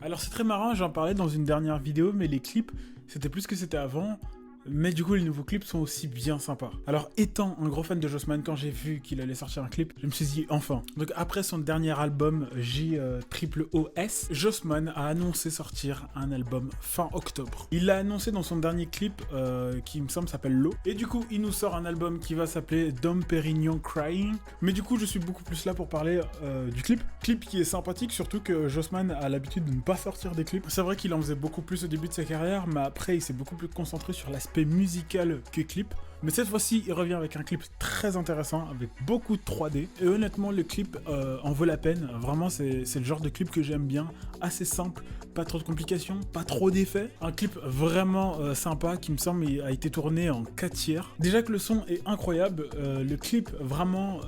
Alors c'est très marrant, j'en parlais dans une dernière vidéo, mais les clips, c'était plus que c'était avant. Mais du coup, les nouveaux clips sont aussi bien sympas. Alors, étant un gros fan de Jossman, quand j'ai vu qu'il allait sortir un clip, je me suis dit, enfin. Donc, après son dernier album, JOOS, Jossman a annoncé sortir un album fin octobre. Il l'a annoncé dans son dernier clip, qui me semble s'appelle L'eau. Et du coup, il nous sort un album qui va s'appeler Dom Pérignon Crying. Mais du coup, je suis beaucoup plus là pour parler du clip. Clip qui est sympathique, surtout que Jossman a l'habitude de ne pas sortir des clips. C'est vrai qu'il en faisait beaucoup plus au début de sa carrière, mais après, il s'est beaucoup plus concentré sur l'aspect musical que clip. Mais cette fois-ci, il revient avec un clip très intéressant, avec beaucoup de 3D. Et honnêtement, le clip en vaut la peine. Vraiment, c'est le genre de clip que j'aime bien. Assez simple, pas trop de complications, pas trop d'effets. Un clip vraiment sympa qui me semble a été tourné en 4 tiers. Déjà que le son est incroyable, le clip vraiment,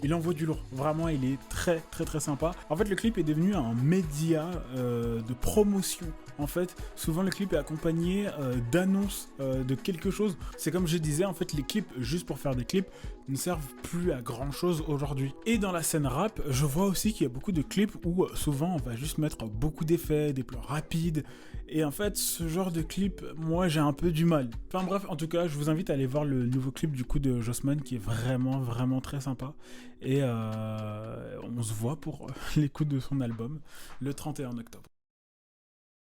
il envoie du lourd. Vraiment, il est très sympa. En fait, le clip est devenu un média de promotion. En fait, souvent le clip est accompagné d'annonces de quelque chose. C'est comme je disais, en fait, les clips, juste pour faire des clips, ne servent plus à grand chose aujourd'hui. Et dans la scène rap, je vois aussi qu'il y a beaucoup de clips où souvent on va juste mettre beaucoup d'effets, des plans rapides. Et en fait, ce genre de clip, moi j'ai un peu du mal. Enfin bref, en tout cas, je vous invite à aller voir le nouveau clip du coup de Jossman qui est vraiment très sympa. Et on se voit pour l'écoute de son album le 31 octobre.